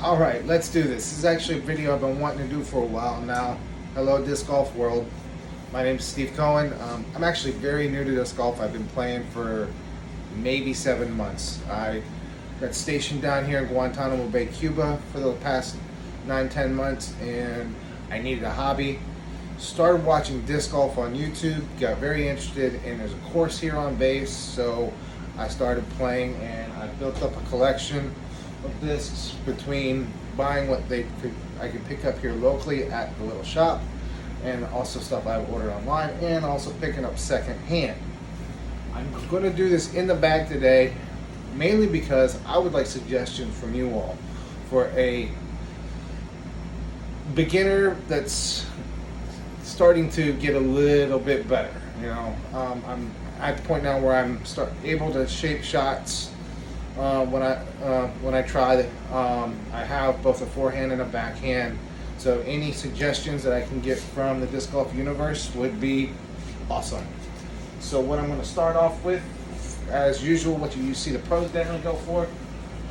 All right, let's do this. This is actually a video I've been wanting to do for a while now. Hello, Disc Golf World. My name is Steve Cohen. I'm actually very new to disc golf. I've been playing for maybe 7 months. I got stationed down here in Guantanamo Bay, Cuba for the past 9-10 months, and I needed a hobby. Started watching disc golf on YouTube, got very interested, and there's a course here on base, so I started playing, and I built up a collection of discs between buying what I could pick up here locally at the little shop, and also stuff I've ordered online, and also picking up second hand. I'm going to do this in the bag today, mainly because I would like suggestions from you all for a beginner that's starting to get a little bit better. You know, I'm at the point now where I'm able to shape shots when I try. I have both a forehand and a backhand, so any suggestions that I can get from the disc golf universe would be awesome. So what I'm going to start off with, as usual, what you see the pros generally go for,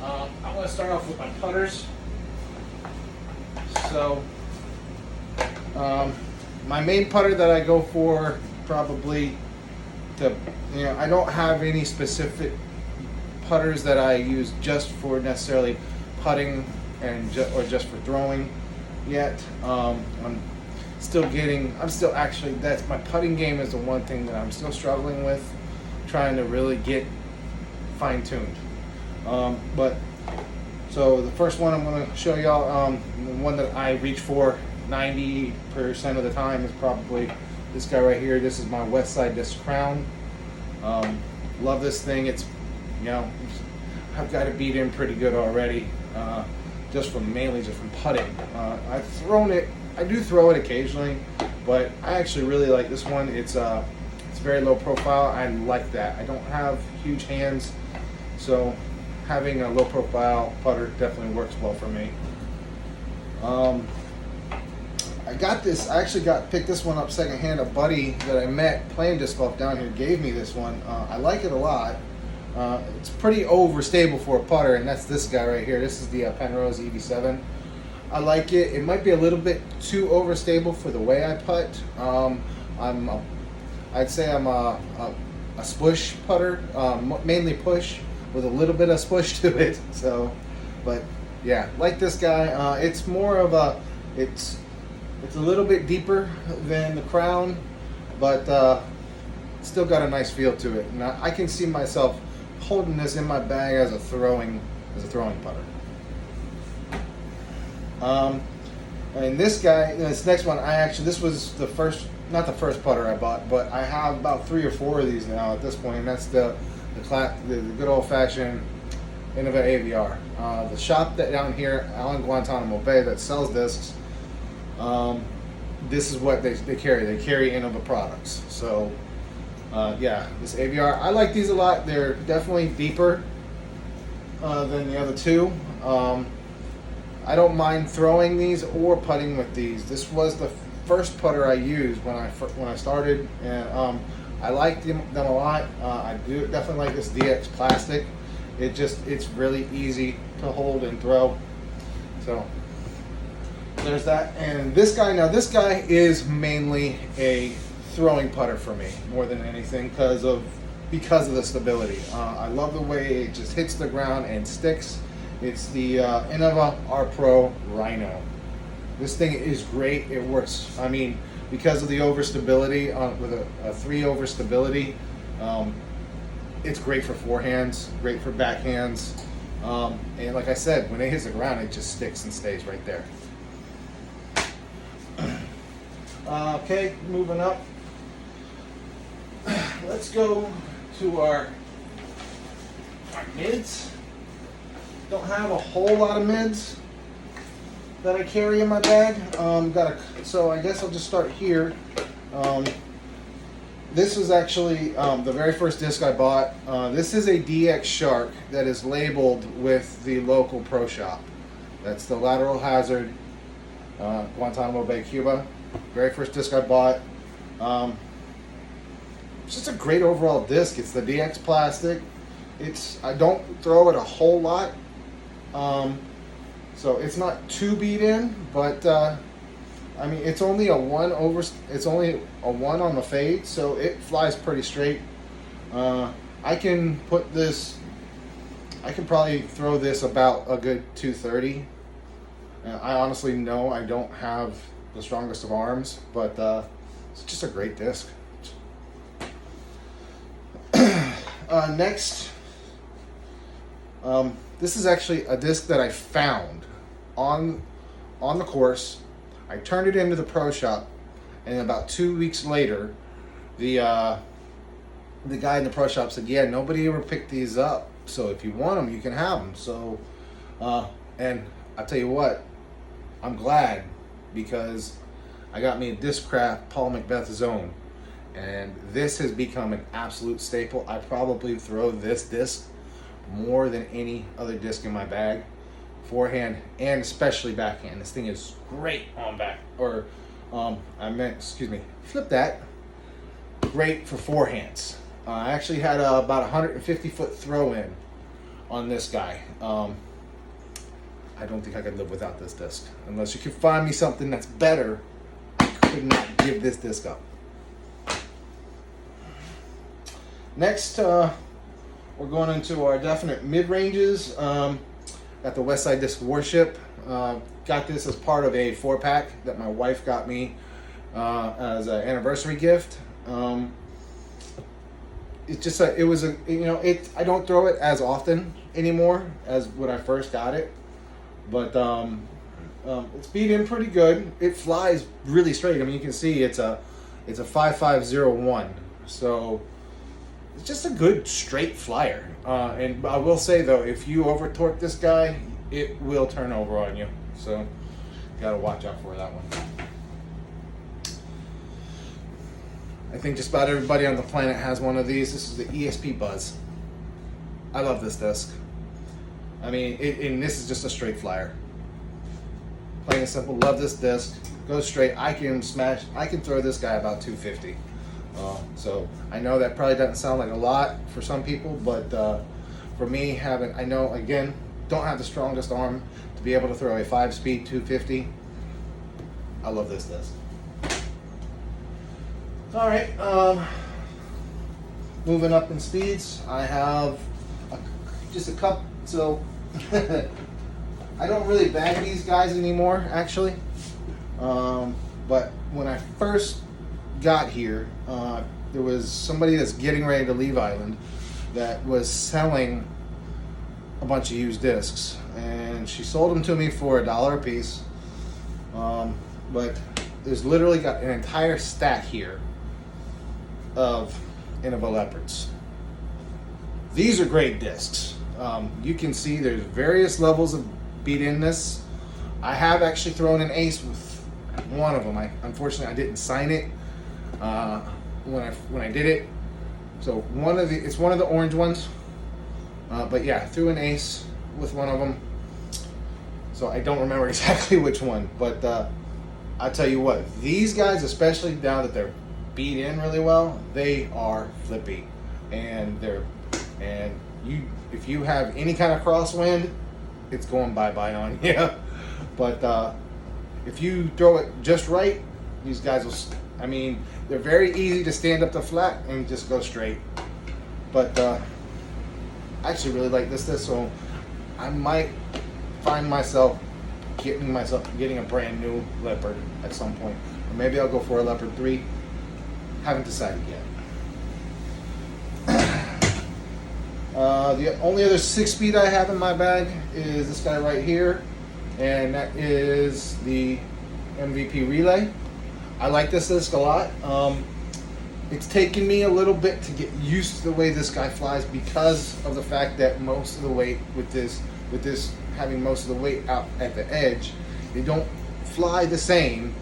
I'm going to start off with my putters. So my main putter that I go for, probably I don't have any specific putters that I use just for necessarily putting or just for throwing yet. I'm still actually, that's my putting game is the one thing that I'm still struggling with, trying to really get fine-tuned. So the first one I'm going to show y'all, the one that I reach for 90% of the time is probably this guy right here. This is my Westside Disc Crown. Love this thing. It's, I've got it beat in pretty good already, mainly just from putting. I've thrown it. I do throw it occasionally, but I actually really like this one. It's very low profile. I like that. I don't have huge hands, so having a low profile putter definitely works well for me. I actually picked this one up secondhand. A buddy that I met playing disc golf down here gave me this one. I like it a lot. It's pretty overstable for a putter, and that's this guy right here. This is the Penrose EV7. I like it. It might be a little bit too overstable for the way I putt. I'd say I'm a spush putter, mainly push with a little bit of spush to it. So, but yeah, like this guy. It's more of it's a little bit deeper than the Crown, but still got a nice feel to it. And I can see myself holding this in my bag as a throwing putter. And this next one, this was not the first putter I bought, but I have about 3 or 4 of these now at this point, and that's the good old-fashioned Innova AVR. The shop that down here out in Guantanamo Bay that sells discs, this is what they carry. They carry Innova products. So yeah, this AVR, I like these a lot. They're definitely deeper than the other two. I don't mind throwing these or putting with these. This was the first putter I used when I started, and I liked them a lot. I do definitely like this DX plastic. It's really easy to hold and throw. So there's that. And this guy is mainly a throwing putter for me more than anything because of the stability. I love the way it just hits the ground and sticks. It's the Innova R Pro Rhino. This thing is great. It works. I mean, because of the overstability, with a 3 overstability, it's great for forehands, great for backhands, and like I said, when it hits the ground, it just sticks and stays right there. Okay, moving up. Let's go to our mids. Don't have a whole lot of mids that I carry in my bag. So I guess I'll just start here. This was actually the very first disc I bought. This is a DX Shark that is labeled with the local pro shop. That's the Lateral Hazard, Guantanamo Bay, Cuba. Very first disc I bought. It's just a great overall disc. It's the DX plastic. I don't throw it a whole lot. So it's not too beat in, but I mean it's only a one over. It's only a one on the fade, so it flies pretty straight. I can put this. I can probably throw this about a good 230. I honestly know I don't have the strongest of arms, but it's just a great disc. Next, this is actually a disc that I found on the course. I turned it into the pro shop, and about 2 weeks later, the guy in the pro shop said, "Yeah, nobody ever picked these up. So if you want them, you can have them." So, and I tell you what, I'm glad, because I got me a Discraft Paul McBeth Zone, and this has become an absolute staple. I probably throw this disc more than any other disc in my bag, forehand and especially backhand. This thing is great on back, or flip that. Great for forehands. I actually had about 150 foot throw in on this guy. I don't think I could live without this disc. Unless you can find me something that's better, I could not give this disc up. Next, we're going into our definite mid-ranges. Got the Westside Disc Warship. Got this as part of a 4-pack that my wife got me as an anniversary gift. It's just I don't throw it as often anymore as when I first got it, but it's beat in pretty good. It flies really straight. I mean, you can see it's a 5501, so it's just a good straight flyer. And I will say though, if you over torque this guy, it will turn over on you. So you gotta watch out for that one. I think just about everybody on the planet has one of these. This is the ESP Buzz. I love this disc. I mean, and this is just a straight flyer. Plain and simple, love this disc. Goes straight. I can throw this guy about 250. So I know that probably doesn't sound like a lot for some people, but for me, I know, again, don't have the strongest arm to be able to throw a 5-speed 250. I love this disc. All right, moving up in speeds, I have just a couple. So I don't really bag these guys anymore, actually. But when I first got here, there was somebody that's getting ready to leave Island that was selling a bunch of used discs, and she sold them to me for $1 a piece. But there's literally got an entire stack here of Innova Leopards. These are great discs. You can see there's various levels of beat-inness. I have actually thrown an ace with one of them. Unfortunately I didn't sign it when I did it. So it's one of the orange ones. But yeah, I threw an ace with one of them. So I don't remember exactly which one, but I tell you what, these guys, especially now that they're beat in really well, they are flippy, and if you have any kind of crosswind, it's going bye-bye on you. But if you throw it just right, these guys will, I mean, they're very easy to stand up to flat and just go straight. But I actually really like this disc, so I might find myself getting a brand new Leopard at some point, or maybe I'll go for a Leopard 3. Haven't decided yet. The only other 6-speed I have in my bag is this guy right here, and that is the MVP Relay. I like this disc a lot. It's taken me a little bit to get used to the way this guy flies, because of the fact that most of the weight with this having most of the weight out at the edge, they don't fly the same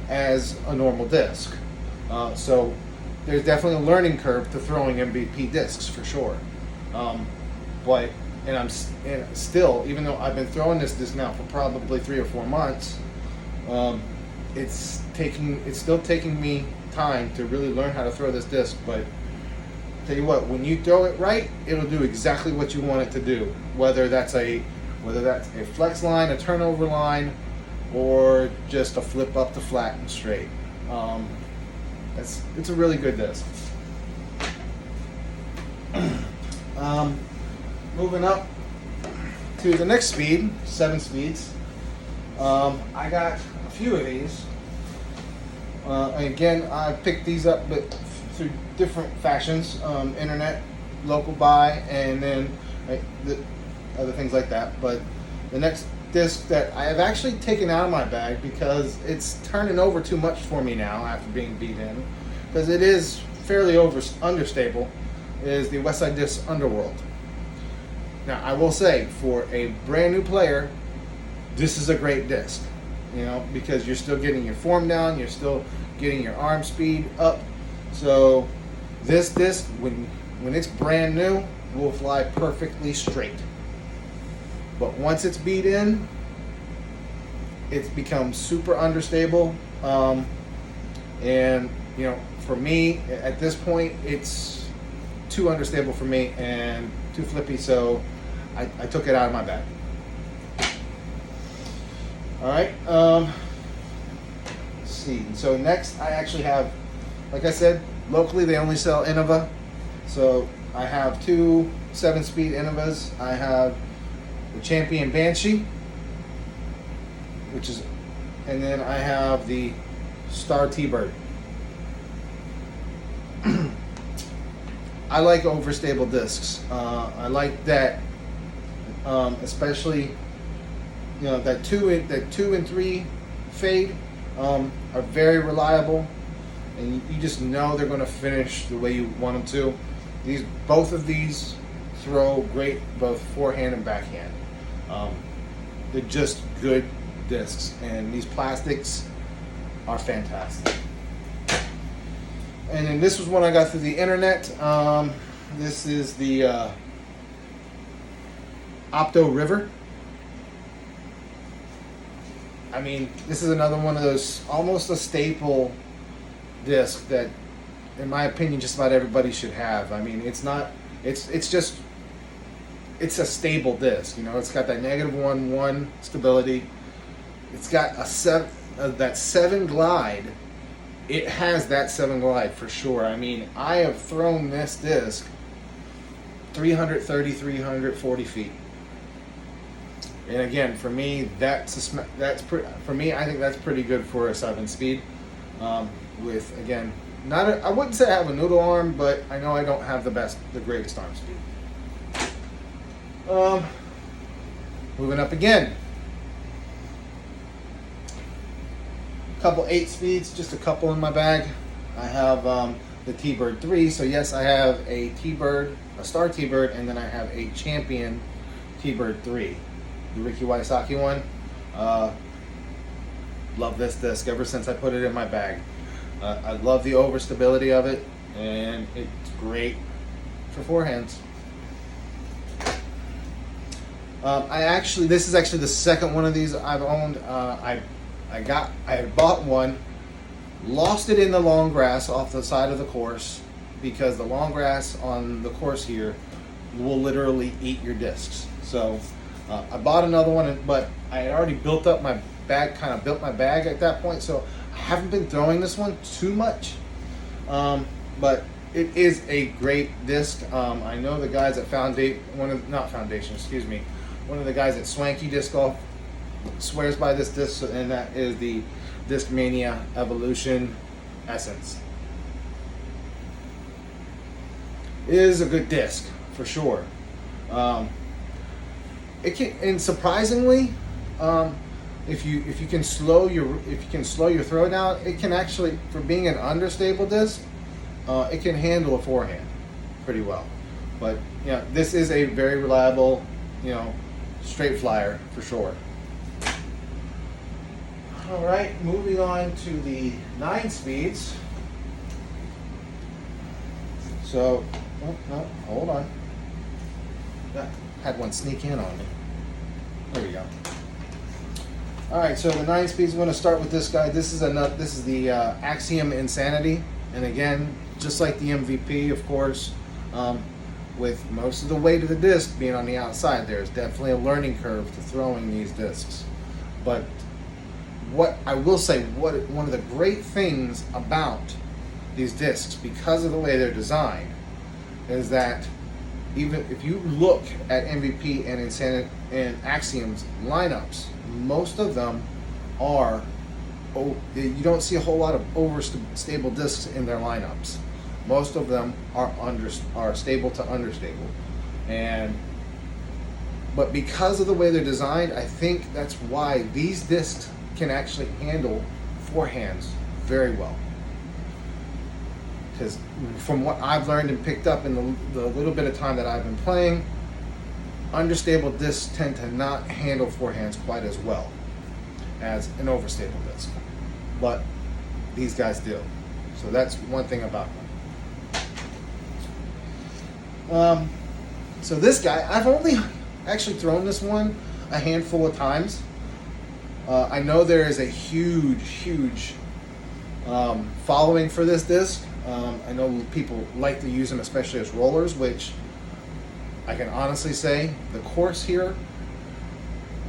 as a normal disc. So there's definitely a learning curve to throwing MVP discs for sure. But still, even though I've been throwing this disc now for probably 3 or 4 months, it's still taking me time to really learn how to throw this disc. But tell you what, when you throw it right, it'll do exactly what you want it to do. Whether that's a whether that's a flex line, a turnover line, or just a flip up to flat and straight. It's a really good disc. Moving up to the next speed, 7 speeds. I got a few of these. Again, I picked these up through different fashions, internet, local buy, and then the other things like that. But the next disc that I have actually taken out of my bag because it's turning over too much for me now after being beat in, because it is fairly understable, is the Westside Disc Underworld. Now, I will say, for a brand new player, this is a great disc, you know, because you're still getting your form down, you're still getting your arm speed up. So this disc, when it's brand new, will fly perfectly straight. But once it's beat in, it's become super understable. And, you know, for me, at this point, it's too understable for me and too flippy, so I took it out of my bag. All right. Let's see. So next, I actually have, like I said, locally they only sell Innova. So I have 2 7-speed Innovas. I have the Champion Banshee, and then I have the Star T-Bird. I like overstable discs. I like that, especially, you know, that 2 and 3 fade are very reliable, and you just know they're going to finish the way you want them to. Both of these throw great, both forehand and backhand. They're just good discs, and these plastics are fantastic. And then this was one I got through the internet. This is the Opto River. I mean, this is another one of those, almost a staple disc that, in my opinion, just about everybody should have. I mean, it's a stable disc. You know, it's got that -1/1 stability. It's got that 7 glide. It has that 7 glide for sure. I mean, I have thrown this disc 340 feet. And again, for me, I think that's pretty good for a 7-speed. With, again, I wouldn't say I have a noodle arm, but I know I don't have the greatest arm speed. Moving up again. Couple 8 speeds, just a couple in my bag. I have the T-Bird 3, so yes, I have a T-Bird, a Star T-Bird, and then I have a Champion T-Bird 3, the Riki Waisaki one. Love this disc ever since I put it in my bag. I love the overstability of it, and it's great for forehands. This is actually the second one of these I've owned. I had bought one, lost it in the long grass off the side of the course, because the long grass on the course here will literally eat your discs. So I bought another one, but I had already built my bag at that point, so I haven't been throwing this one too much. But it is a great disc. I know the guys at one of the guys at Swanky Disc Golf swears by this disc, and that is the Discmania Evolution Essence. It is a good disc for sure. It can, and surprisingly, if you can slow your throw down, it can actually, for being an understable disc, it can handle a forehand pretty well. But yeah, this is a very reliable, you know, straight flyer for sure. All right, moving on to the 9 speeds. So, no, hold on. Had one sneak in on me. There we go. All right, so the 9 speeds. I'm going to start with this guy. This is the Axiom Insanity, and again, just like the MVP, of course, with most of the weight of the disc being on the outside, there's definitely a learning curve to throwing these discs. But what I will say, one of the great things about these discs, because of the way they're designed, is that even if you look at MVP and Insanity and Axiom's lineups, most of them are, you don't see a whole lot of overstable discs in their lineups. Most of them are stable to understable, but because of the way they're designed, I think that's why these discs can actually handle forehands very well. Because from what I've learned and picked up in the little bit of time that I've been playing, understable discs tend to not handle forehands quite as well as an overstable disc, but these guys do. So that's one thing about them. So this guy, I've only actually thrown this one a handful of times. I know there is a huge following for this disc. I know people like to use them, especially as rollers, which I can honestly say the course here,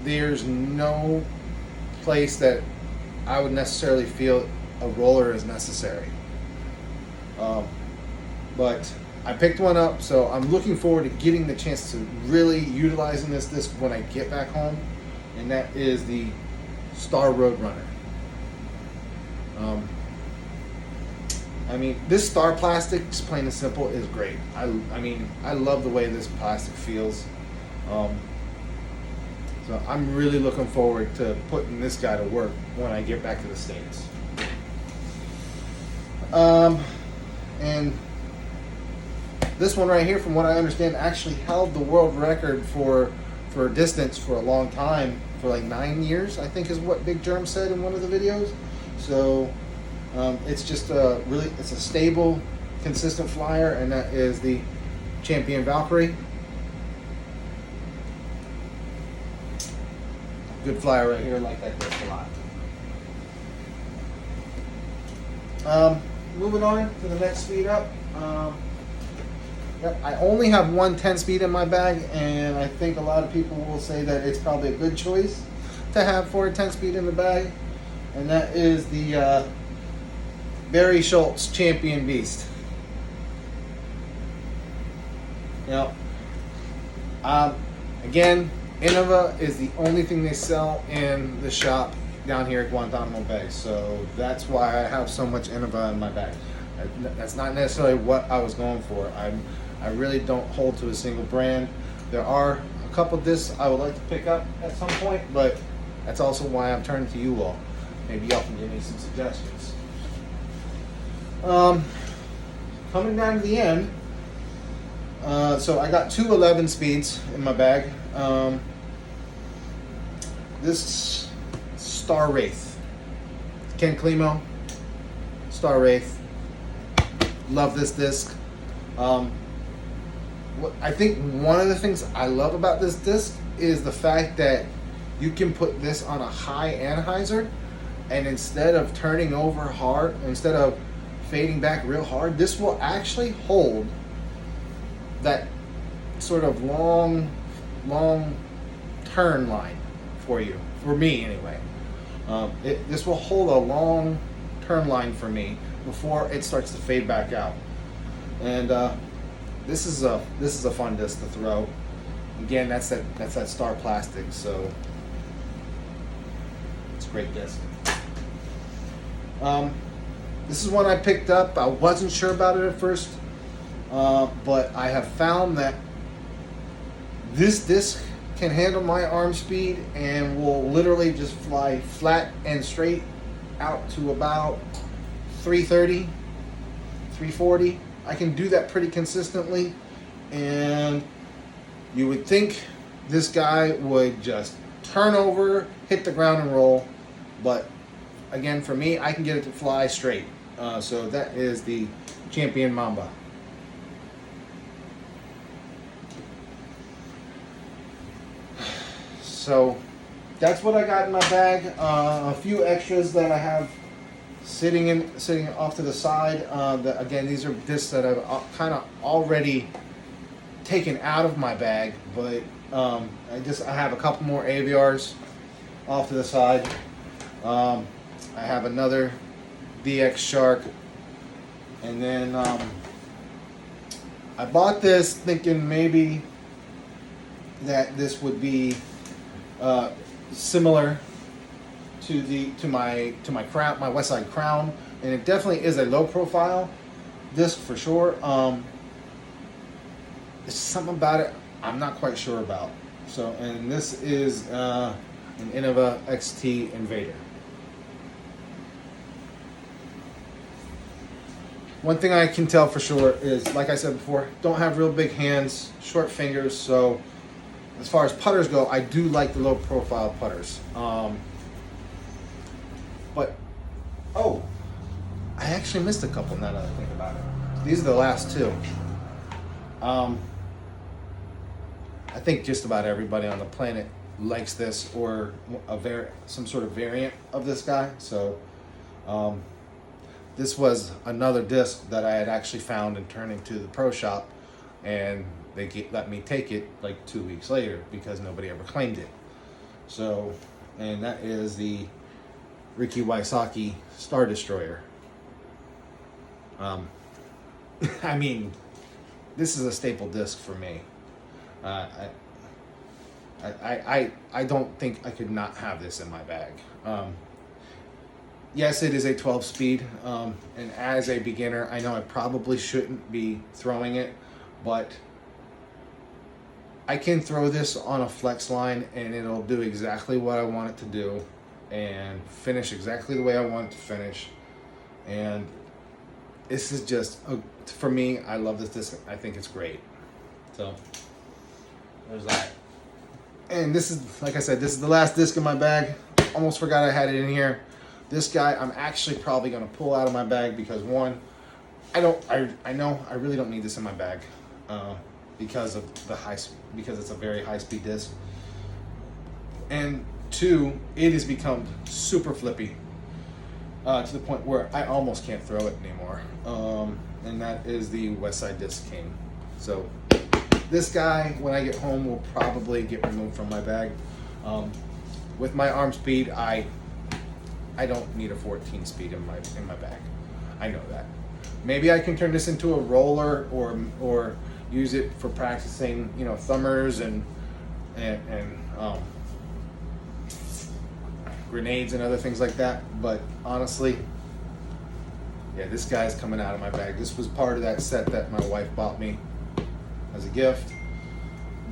there's no place that I would necessarily feel a roller is necessary. But I picked one up, so I'm looking forward to getting the chance to really utilizing this disc when I get back home, and that is the Star Roadrunner. I mean, this Star plastic, just plain and simple, is great. I mean, I love the way this plastic feels. So I'm really looking forward to putting this guy to work when I get back to the States. And this one right here, from what I understand, actually held the world record for distance for a long time, for like 9 years, I think is what Big Germ said in one of the videos. So it's just it's a stable, consistent flyer, and that is the Champion Valkyrie. Good flyer right here, like that disc a lot. Moving on to the next speed up. Yep, I only have one 10-speed in my bag, and I think a lot of people will say that it's probably a good choice to have for a 10-speed in the bag, and that is the Barry Schultz Champion Beast. Yep. Again, Innova is the only thing they sell in the shop down here at Guantanamo Bay, so that's why I have so much Innova in my bag. That's not necessarily what I was going for. I really don't hold to a single brand. There are a couple discs I would like to pick up at some point, but that's also why I'm turning to you all. Maybe y'all can give me some suggestions. Coming down to the end, so I got two 11 speeds in my bag. This Star Wraith, Ken Klimo, Star Wraith. Love this disc. I think one of the things I love about this disc is the fact that you can put this on a high anhyzer, and instead of turning over hard, instead of fading back real hard, this will actually hold that sort of long turn line for you, for me anyway. This will hold a long turn line for me before it starts to fade back out. And this is a fun disc to throw. Again, that's that Star plastic, so it's a great disc. This is one I picked up. I wasn't sure about it at first, but I have found that this disc can handle my arm speed and will literally just fly flat and straight out to about 330, 340. I can do that pretty consistently, and you would think this guy would just turn over, hit the ground and roll, but again, for me, I can get it to fly straight. So that is the Champion Mamba. So that's what I got in my bag. A few extras that I have sitting off to the side. Again, these are discs that I've kind of already taken out of my bag, but I have a couple more AVRs off to the side. I have another DX Shark, and then I bought this thinking maybe that this would be similar to my crown, my Westside Crown, and it definitely is a low profile disc for sure. It's something about it I'm not quite sure about. So, and this is an Innova XT Invader. One thing I can tell for sure is, like I said before, don't have real big hands, short fingers. So as far as putters go, I do like the low profile putters. But, oh, I actually missed a couple now that I think about it. These are the last two. I think just about everybody on the planet likes this, or some sort of variant of this guy. So this was another disc that I had actually found and turned into the pro shop, and they let me take it like 2 weeks later because nobody ever claimed it. So, and that is the Riki Waisaki Star Destroyer. I mean, this is a staple disc for me. I don't think I could not have this in my bag. Yes, it is a 12 speed, and as a beginner, I know I probably shouldn't be throwing it, but I can throw this on a flex line and it'll do exactly what I want it to do and finish exactly the way I want it to finish. And this is just, for me, I love this disc. I think it's great. So there's that. And this is, like I said, this is the last disc in my bag. Almost forgot I had it in here. This guy, I'm actually probably going to pull out of my bag because, one, I know I really don't need this in my bag because of because it's a very high speed disc. And two, it has become super flippy to the point where I almost can't throw it anymore. And that is the Westside Disc King. So this guy, when I get home, will probably get removed from my bag. With my arm speed, I don't need a 14 speed in my bag. I know that. Maybe I can turn this into a roller or use it for practicing, thumbers and grenades and other things like that. But honestly, yeah, this guy's coming out of my bag. This was part of that set that my wife bought me as a gift.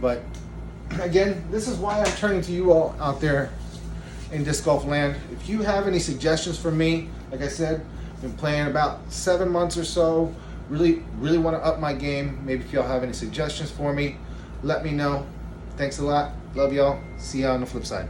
But again, this is why I'm turning to you all out there in disc golf land. If you have any suggestions for me, like I said, been playing about 7 months or so, really want to up my game. Maybe if y'all have any suggestions for me, let me know. Thanks a lot. Love y'all. See y'all on the flip side.